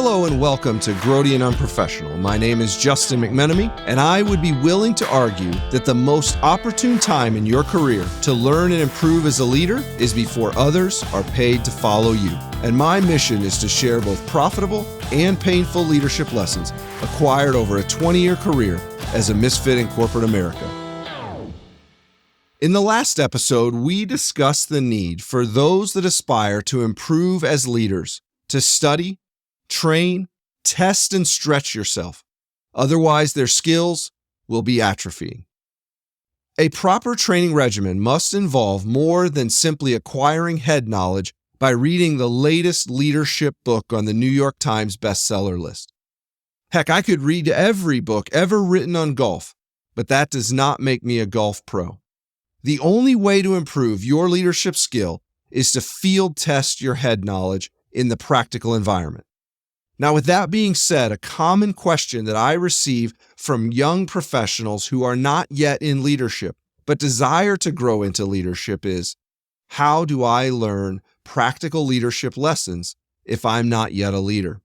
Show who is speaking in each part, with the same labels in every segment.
Speaker 1: Hello and welcome to Grody Unprofessional. My name is Justin McMenamy, and I would be willing to argue that the most opportune time in your career to learn and improve as a leader is before others are paid to follow you. And my mission is to share both profitable and painful leadership lessons acquired over a 20-year career as a misfit in corporate America. In the last episode, we discussed the need for those that aspire to improve as leaders to study, train, test, and stretch yourself. Otherwise, their skills will be atrophying. A proper training regimen must involve more than simply acquiring head knowledge by reading the latest leadership book on the New York Times bestseller list. Heck, I could read every book ever written on golf, but that does not make me a golf pro. The only way to improve your leadership skill is to field test your head knowledge in the practical environment. Now, with that being said, a common question that I receive from young professionals who are not yet in leadership, but desire to grow into leadership is, how do I learn practical leadership lessons if I'm not yet a leader?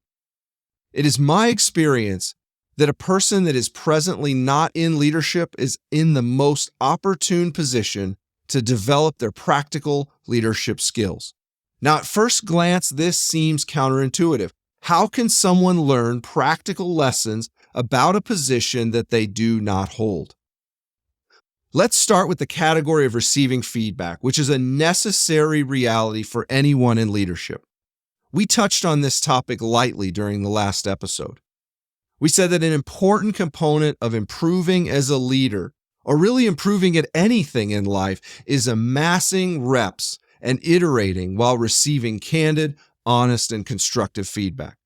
Speaker 1: It is my experience that a person that is presently not in leadership is in the most opportune position to develop their practical leadership skills. Now, at first glance, this seems counterintuitive. How can someone learn practical lessons about a position that they do not hold? Let's start with the category of receiving feedback, which is a necessary reality for anyone in leadership. We touched on this topic lightly during the last episode. We said that an important component of improving as a leader, or really improving at anything in life, is amassing reps and iterating while receiving candid, honest, and constructive feedback.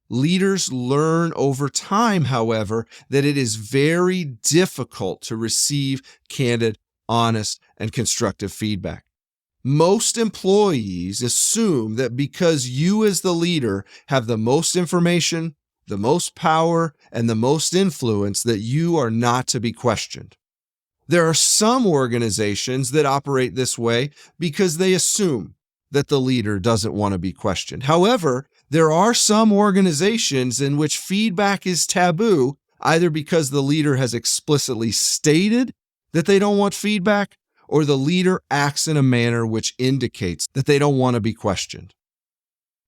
Speaker 1: Leaders learn over time, however, that it is very difficult to receive candid, honest, and constructive feedback. Most employees assume that because you as the leader have the most information, the most power, and the most influence, that you are not to be questioned. There are some organizations that operate this way because they assume that the leader doesn't want to be questioned. However, there are some organizations in which feedback is taboo, either because the leader has explicitly stated that they don't want feedback, or the leader acts in a manner which indicates that they don't want to be questioned.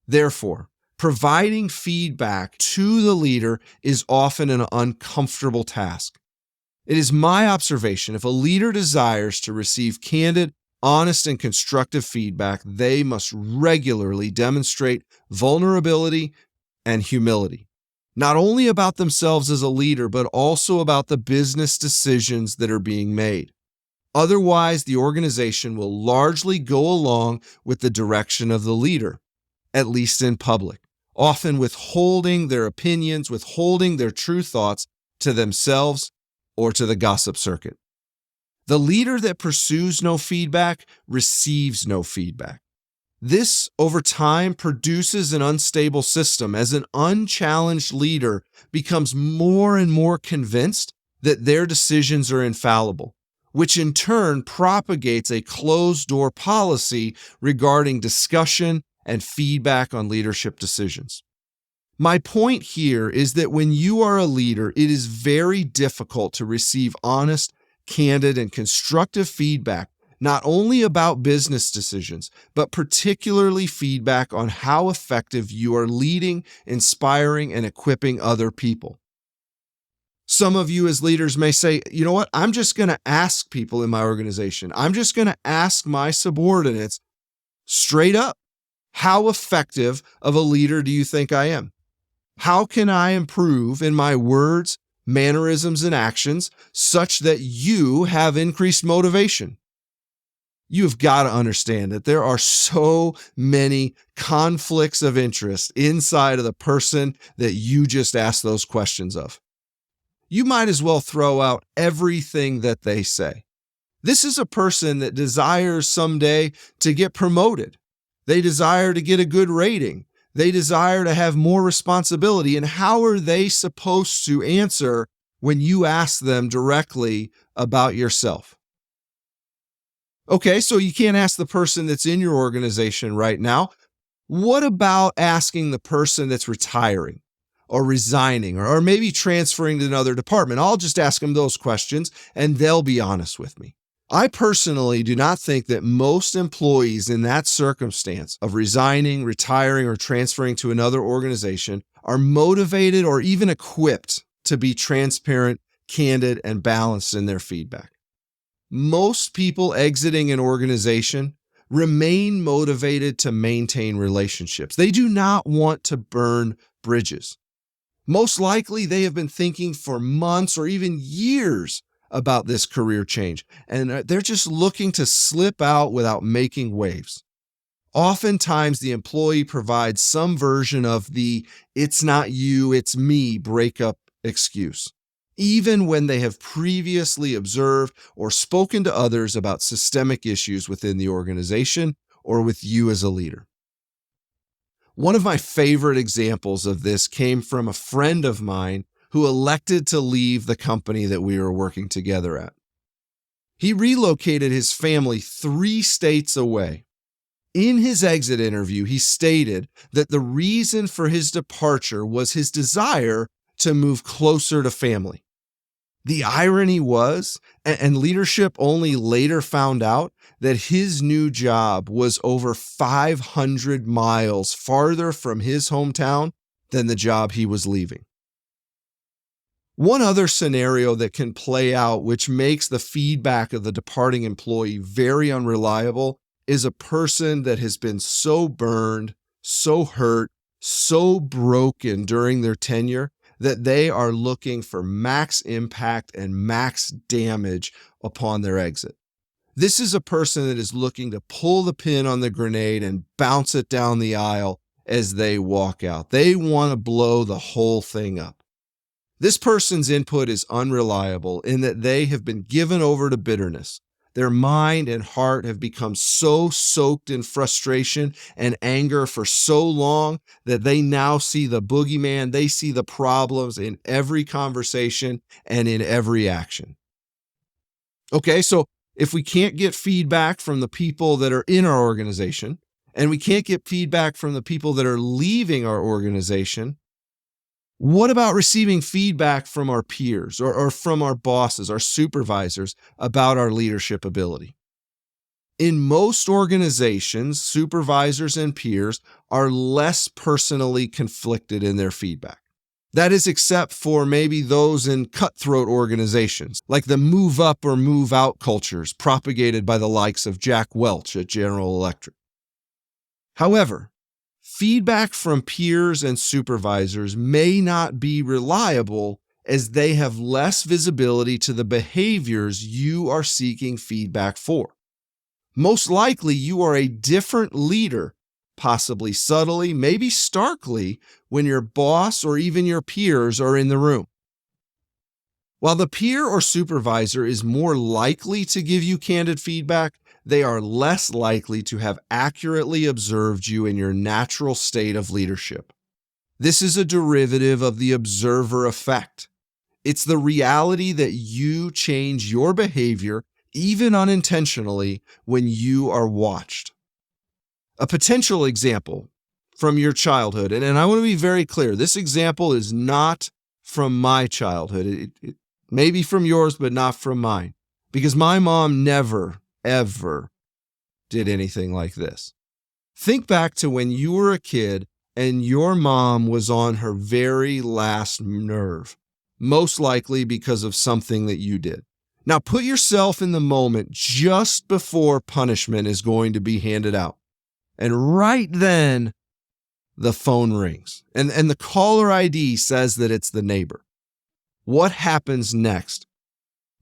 Speaker 1: Therefore, providing feedback to the leader is often an uncomfortable task. It is my observation, if a leader desires to receive candid, honest, and constructive feedback, they must regularly demonstrate vulnerability and humility, not only about themselves as a leader, but also about the business decisions that are being made. Otherwise, the organization will largely go along with the direction of the leader, at least in public, often withholding their opinions, withholding their true thoughts to themselves or to the gossip circuit. The leader that pursues no feedback receives no feedback. This, over time, produces an unstable system as an unchallenged leader becomes more and more convinced that their decisions are infallible, which in turn propagates a closed-door policy regarding discussion and feedback on leadership decisions. My point here is that when you are a leader, it is very difficult to receive honest, candid, and constructive feedback, not only about business decisions, but particularly feedback on how effective you are leading, inspiring, and equipping other people. Some of you as leaders may say, you know what, I'm just going to ask people in my organization. I'm just going to ask my subordinates straight up, how effective of a leader do you think I am? How can I improve in my words, mannerisms, and actions such that you have increased motivation? You've got to understand that there are so many conflicts of interest inside of the person that you just asked those questions of. You might as well throw out everything that they say. This is a person that desires someday to get promoted. They desire to get a good rating. They desire to have more responsibility. And how are they supposed to answer when you ask them directly about yourself? Okay, so you can't ask the person that's in your organization right now, What about asking the person that's retiring or resigning or maybe transferring to another department? I'll just ask them those questions and they'll be honest with me. I personally do not think that most employees in that circumstance of resigning, retiring, or transferring to another organization are motivated or even equipped to be transparent, candid, and balanced in their feedback. Most people exiting an organization remain motivated to maintain relationships. They do not want to burn bridges. Most likely, they have been thinking for months or even years about this career change, and they're just looking to slip out without making waves. Oftentimes, the employee provides some version of the "it's not you, it's me" breakup excuse, even when they have previously observed or spoken to others about systemic issues within the organization or with you as a leader. One of my favorite examples of this came from a friend of mine who elected to leave the company that we were working together at. He relocated his family 3 states away. In his exit interview, he stated that the reason for his departure was his desire to move closer to family. The irony was, and leadership only later found out, that his new job was over 500 miles farther from his hometown than the job he was leaving. One other scenario that can play out, which makes the feedback of the departing employee very unreliable, is a person that has been so burned, so hurt, so broken during their tenure that they are looking for max impact and max damage upon their exit. This is a person that is looking to pull the pin on the grenade and bounce it down the aisle as they walk out. They want to blow the whole thing up. This person's input is unreliable in that they have been given over to bitterness. Their mind and heart have become so soaked in frustration and anger for so long that they now see the boogeyman, they see the problems in every conversation and in every action. Okay, so if we can't get feedback from the people that are in our organization, and we can't get feedback from the people that are leaving our organization, what about receiving feedback from our peers or from our bosses, our supervisors about our leadership ability? In most organizations, supervisors and peers are less personally conflicted in their feedback. That is, except for maybe those in cutthroat organizations, like the move up or move out cultures propagated by the likes of Jack Welch at General Electric. However, feedback from peers and supervisors may not be reliable as they have less visibility to the behaviors you are seeking feedback for. Most likely, you are a different leader, possibly subtly, maybe starkly, when your boss or even your peers are in the room. While the peer or supervisor is more likely to give you candid feedback, they are less likely to have accurately observed you in your natural state of leadership. This is a derivative of the observer effect. It's the reality that you change your behavior, even unintentionally, when you are watched. A potential example from your childhood, and I want to be very clear, this example is not from my childhood. It may be from yours, but not from mine, because my mom never, ever did anything like this. Think back to when you were a kid and your mom was on her very last nerve, most likely because of something that you did. Now put yourself in the moment just before punishment is going to be handed out. And right then, the phone rings and the caller ID says that it's the neighbor. What happens next?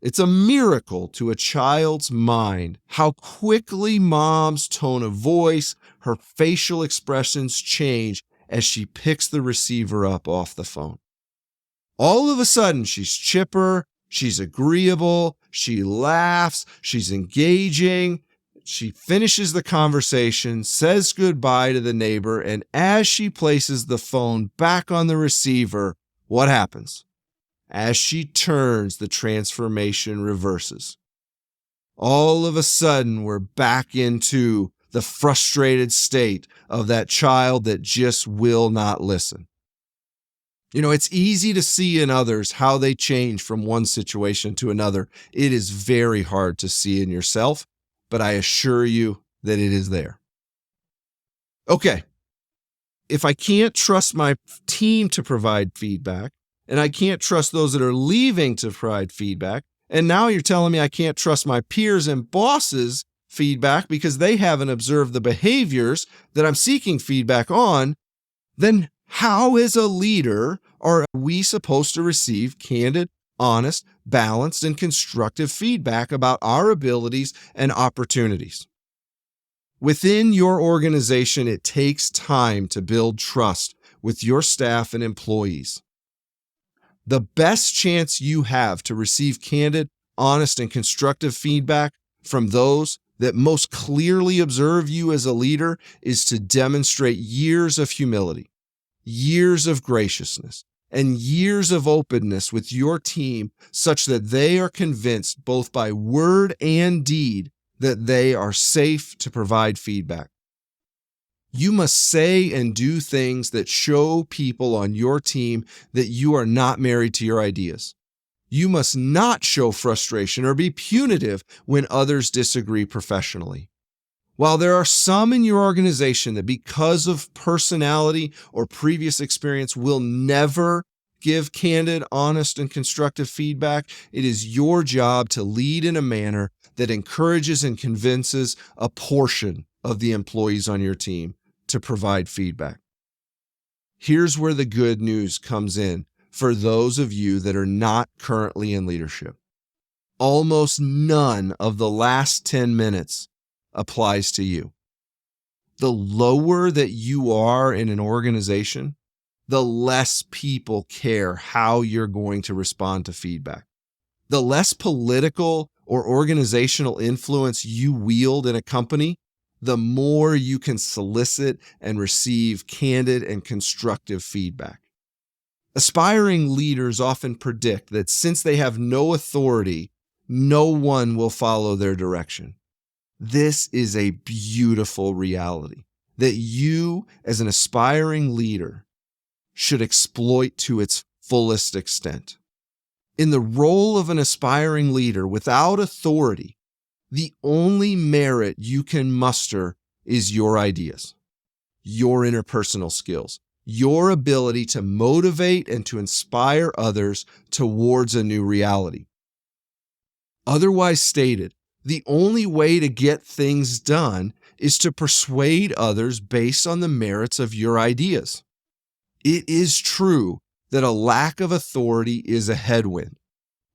Speaker 1: It's a miracle to a child's mind how quickly mom's tone of voice, her facial expressions change as she picks the receiver up off the phone. All of a sudden, she's chipper, she's agreeable, she laughs, she's engaging. She finishes the conversation, says goodbye to the neighbor, and as she places the phone back on the receiver, what happens? As she turns, the transformation reverses. All of a sudden, we're back into the frustrated state of that child that just will not listen. It's easy to see in others how they change from one situation to another. It is very hard to see in yourself, but I assure you that it is there. Okay, if I can't trust my team to provide feedback, and I can't trust those that are leaving to provide feedback, and now you're telling me I can't trust my peers and bosses' feedback because they haven't observed the behaviors that I'm seeking feedback on, then how, as a leader, are we supposed to receive candid, honest, balanced, and constructive feedback about our abilities and opportunities? Within your organization, it takes time to build trust with your staff and employees. The best chance you have to receive candid, honest, and constructive feedback from those that most clearly observe you as a leader is to demonstrate years of humility, years of graciousness, and years of openness with your team such that they are convinced both by word and deed that they are safe to provide feedback. You must say and do things that show people on your team that you are not married to your ideas. You must not show frustration or be punitive when others disagree professionally. While there are some in your organization that because of personality or previous experience will never give candid, honest, and constructive feedback, it is your job to lead in a manner that encourages and convinces a portion of the employees on your team to provide feedback. Here's where the good news comes in for those of you that are not currently in leadership. Almost none of the last 10 minutes applies to you. The lower that you are in an organization, the less people care how you're going to respond to feedback. The less political or organizational influence you wield in a company, the more you can solicit and receive candid and constructive feedback. Aspiring leaders often predict that since they have no authority, no one will follow their direction. This is a beautiful reality that you, as an aspiring leader, should exploit to its fullest extent. In the role of an aspiring leader without authority, the only merit you can muster is your ideas, your interpersonal skills, your ability to motivate and to inspire others towards a new reality. Otherwise stated, the only way to get things done is to persuade others based on the merits of your ideas. It is true that a lack of authority is a headwind.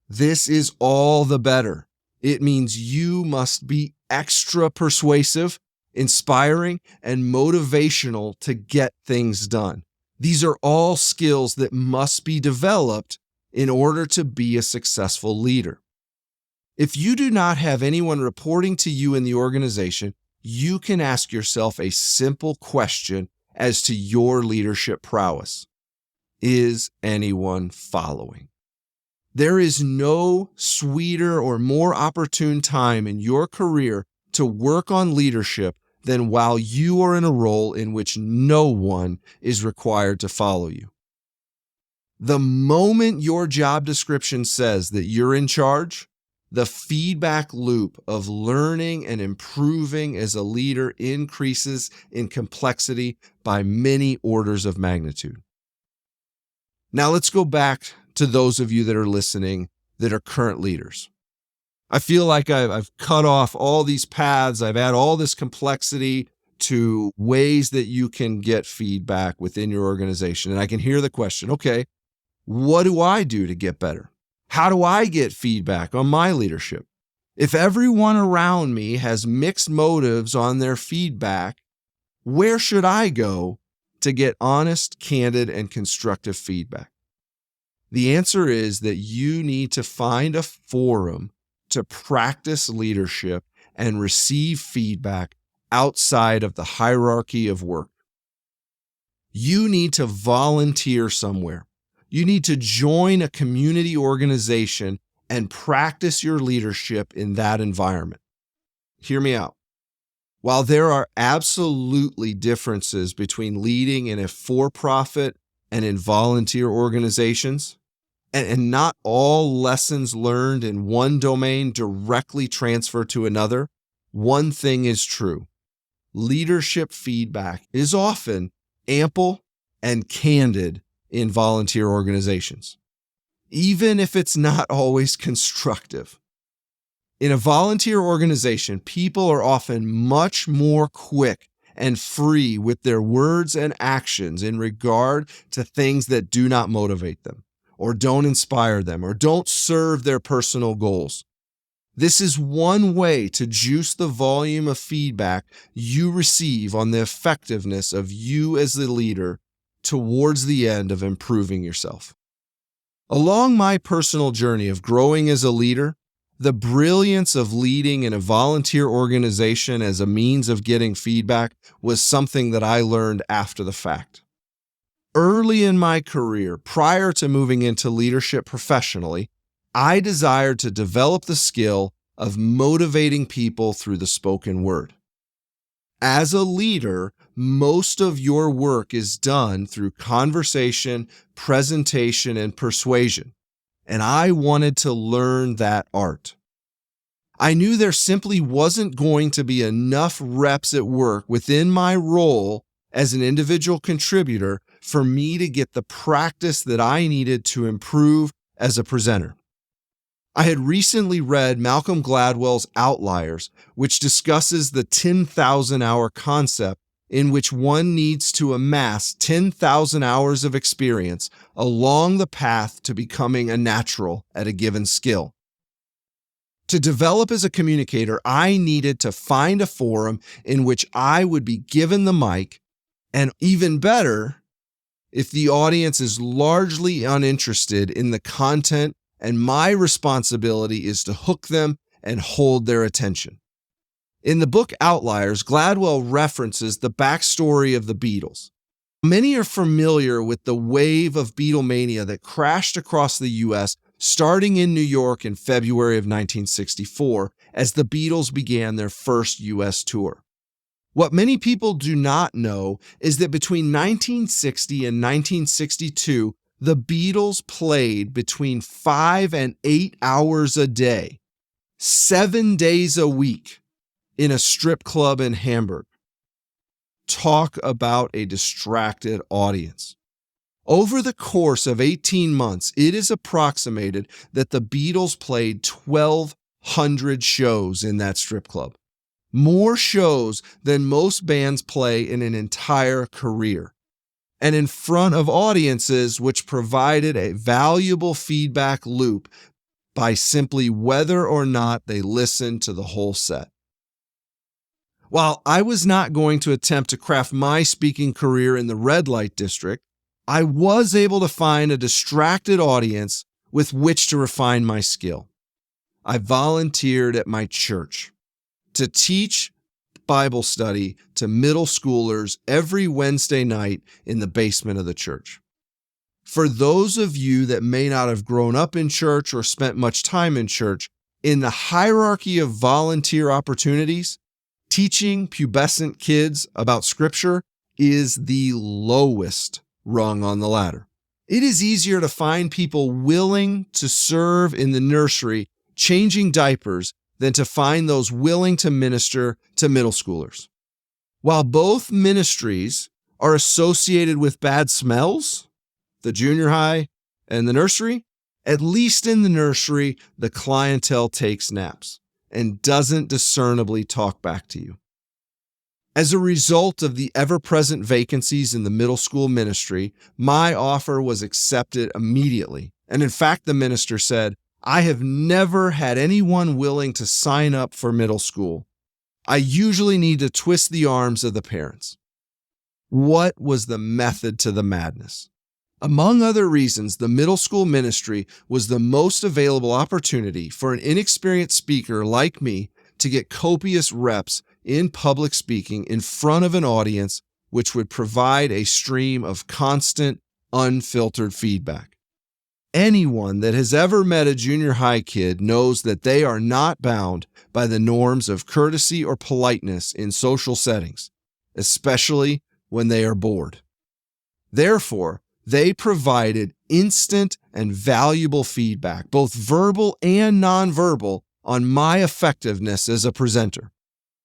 Speaker 1: This is all the better. It means you must be extra persuasive, inspiring, and motivational to get things done. These are all skills that must be developed in order to be a successful leader. If you do not have anyone reporting to you in the organization, you can ask yourself a simple question as to your leadership prowess. Is anyone following? There is no sweeter or more opportune time in your career to work on leadership than while you are in a role in which no one is required to follow you. The moment your job description says that you're in charge, the feedback loop of learning and improving as a leader increases in complexity by many orders of magnitude. Now let's go back to those of you that are listening that are current leaders. I feel like I've cut off all these paths. I've added all this complexity to ways that you can get feedback within your organization. And I can hear the question, okay, what do I do to get better? How do I get feedback on my leadership? If everyone around me has mixed motives on their feedback, where should I go to get honest, candid, and constructive feedback? The answer is that you need to find a forum to practice leadership and receive feedback outside of the hierarchy of work. You need to volunteer somewhere. You need to join a community organization and practice your leadership in that environment. Hear me out. While there are absolutely differences between leading in a for-profit and in volunteer organizations, and not all lessons learned in one domain directly transfer to another, one thing is true. Leadership feedback is often ample and candid in volunteer organizations, even if it's not always constructive. In a volunteer organization, people are often much more quick and free with their words and actions in regard to things that do not motivate them, or don't inspire them, or don't serve their personal goals. This is one way to juice the volume of feedback you receive on the effectiveness of you as the leader towards the end of improving yourself. Along my personal journey of growing as a leader, the brilliance of leading in a volunteer organization as a means of getting feedback was something that I learned after the fact. Early in my career, prior to moving into leadership professionally, I desired to develop the skill of motivating people through the spoken word. As a leader, most of your work is done through conversation, presentation, and persuasion, and I wanted to learn that art. I knew there simply wasn't going to be enough reps at work within my role as an individual contributor for me to get the practice that I needed to improve as a presenter. I had recently read Malcolm Gladwell's Outliers, which discusses the 10,000 hour concept in which one needs to amass 10,000 hours of experience along the path to becoming a natural at a given skill. To develop as a communicator, I needed to find a forum in which I would be given the mic, and even better, if the audience is largely uninterested in the content, and my responsibility is to hook them and hold their attention. In the book Outliers, Gladwell references the backstory of the Beatles. Many are familiar with the wave of Beatlemania that crashed across the U.S. starting in New York in February of 1964 as the Beatles began their first U.S. tour. What many people do not know is that between 1960 and 1962, the Beatles played between 5 and 8 hours a day, 7 days a week, in a strip club in Hamburg. Talk about a distracted audience. Over the course of 18 months, it is approximated that the Beatles played 1,200 shows in that strip club. More shows than most bands play in an entire career, and in front of audiences which provided a valuable feedback loop by simply whether or not they listened to the whole set. While I was not going to attempt to craft my speaking career in the red light district, I was able to find a distracted audience with which to refine my skill. I volunteered at my church to teach Bible study to middle schoolers every Wednesday night in the basement of the church. For those of you that may not have grown up in church or spent much time in church, in the hierarchy of volunteer opportunities, teaching pubescent kids about Scripture is the lowest rung on the ladder. It is easier to find people willing to serve in the nursery, changing diapers, than to find those willing to minister to middle schoolers. While both ministries are associated with bad smells, the junior high and the nursery, at least in the nursery, the clientele takes naps and doesn't discernibly talk back to you. As a result of the ever-present vacancies in the middle school ministry, my offer was accepted immediately. And in fact, the minister said, "I have never had anyone willing to sign up for middle school. I usually need to twist the arms of the parents." What was the method to the madness? Among other reasons, the middle school ministry was the most available opportunity for an inexperienced speaker like me to get copious reps in public speaking in front of an audience which would provide a stream of constant, unfiltered feedback. Anyone that has ever met a junior high kid knows that they are not bound by the norms of courtesy or politeness in social settings, especially when they are bored. Therefore, they provided instant and valuable feedback, both verbal and nonverbal, on my effectiveness as a presenter.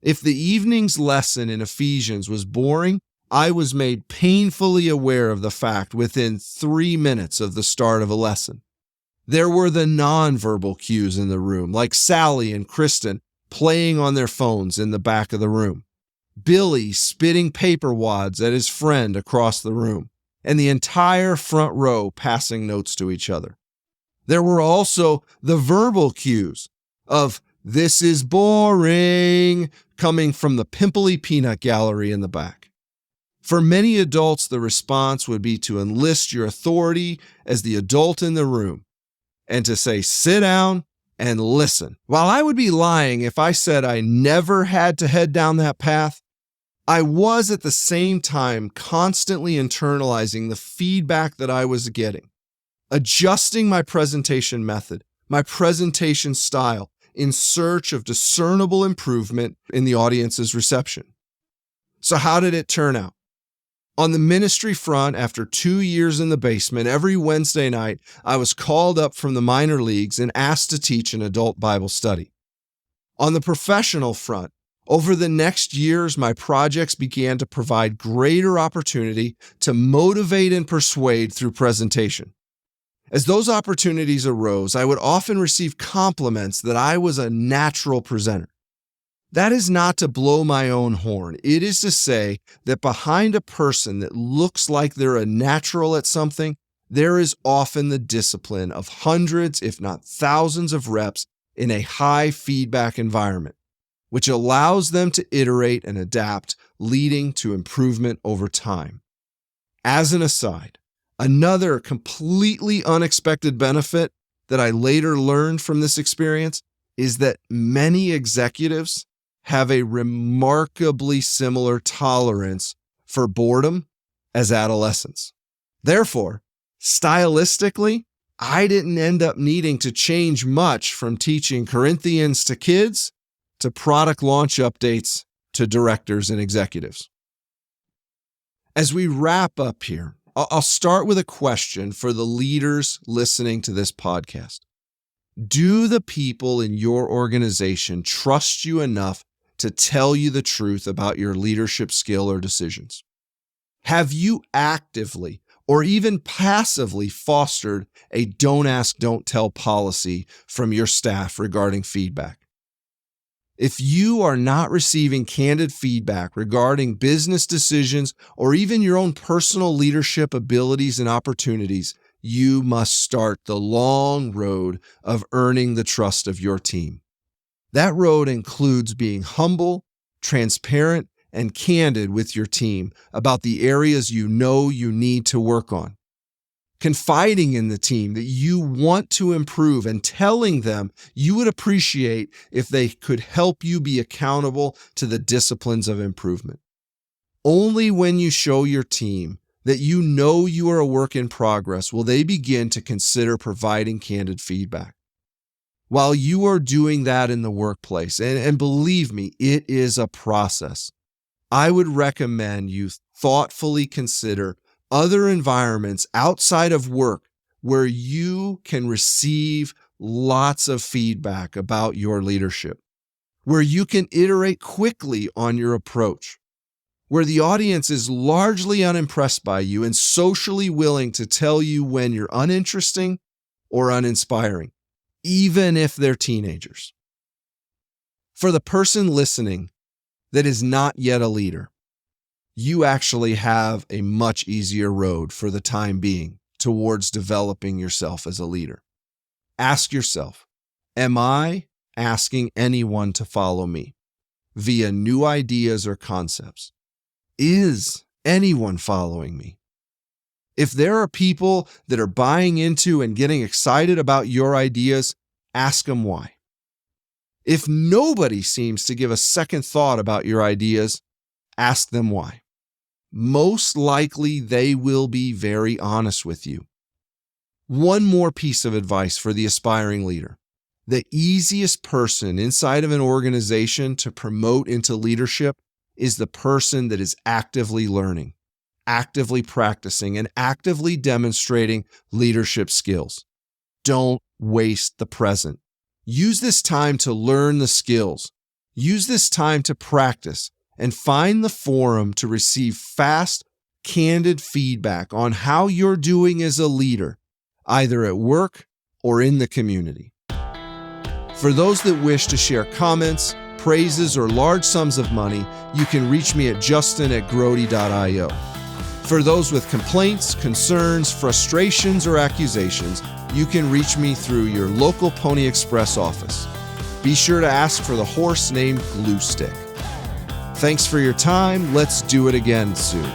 Speaker 1: If the evening's lesson in Ephesians was boring, I was made painfully aware of the fact within 3 minutes of the start of a lesson. There were the nonverbal cues in the room, like Sally and Kristen playing on their phones in the back of the room, Billy spitting paper wads at his friend across the room, and the entire front row passing notes to each other. There were also the verbal cues of "this is boring" coming from the pimply peanut gallery in the back. For many adults, the response would be to enlist your authority as the adult in the room and to say, "sit down and listen." While I would be lying if I said I never had to head down that path, I was at the same time constantly internalizing the feedback that I was getting, adjusting my presentation method, my presentation style, in search of discernible improvement in the audience's reception. So how did it turn out? On the ministry front, after 2 years in the basement, every Wednesday night, I was called up from the minor leagues and asked to teach an adult Bible study. On the professional front, over the next years, my projects began to provide greater opportunity to motivate and persuade through presentation. As those opportunities arose, I would often receive compliments that I was a natural presenter. That is not to blow my own horn. It is to say that behind a person that looks like they're a natural at something, there is often the discipline of hundreds, if not thousands of reps in a high feedback environment, which allows them to iterate and adapt, leading to improvement over time. As an aside, another completely unexpected benefit that I later learned from this experience is that many executives have a remarkably similar tolerance for boredom as adolescents. Therefore, stylistically, I didn't end up needing to change much from teaching Corinthians to kids to product launch updates to directors and executives. As we wrap up here, I'll start with a question for the leaders listening to this podcast. Do the people in your organization trust you enough to tell you the truth about your leadership skill or decisions? Have you actively or even passively fostered a don't ask, don't tell policy from your staff regarding feedback? If you are not receiving candid feedback regarding business decisions or even your own personal leadership abilities and opportunities, you must start the long road of earning the trust of your team. That road includes being humble, transparent, and candid with your team about the areas you know you need to work on. Confiding in the team that you want to improve and telling them you would appreciate if they could help you be accountable to the disciplines of improvement. Only when you show your team that you know you are a work in progress will they begin to consider providing candid feedback. While you are doing that in the workplace, and believe me, it is a process, I would recommend you thoughtfully consider other environments outside of work where you can receive lots of feedback about your leadership, where you can iterate quickly on your approach, where the audience is largely unimpressed by you and socially willing to tell you when you're uninteresting or uninspiring, even if they're teenagers. For the person listening that is not yet a leader, you actually have a much easier road for the time being towards developing yourself as a leader. Ask yourself, am I asking anyone to follow me via new ideas or concepts? Is anyone following me? If there are people that are buying into and getting excited about your ideas, ask them why. If nobody seems to give a second thought about your ideas, ask them why. Most likely they will be very honest with you. One more piece of advice for the aspiring leader. The easiest person inside of an organization to promote into leadership is the person that is actively learning, actively practicing, and actively demonstrating leadership skills. Don't waste the present. Use this time to learn the skills. Use this time to practice and find the forum to receive fast, candid feedback on how you're doing as a leader, either at work or in the community. For those that wish to share comments, praises, or large sums of money, you can reach me at justin@grody.io. For those with complaints, concerns, frustrations, or accusations, you can reach me through your local Pony Express office. Be sure to ask for the horse named Glue Stick. Thanks for your time. Let's do it again soon.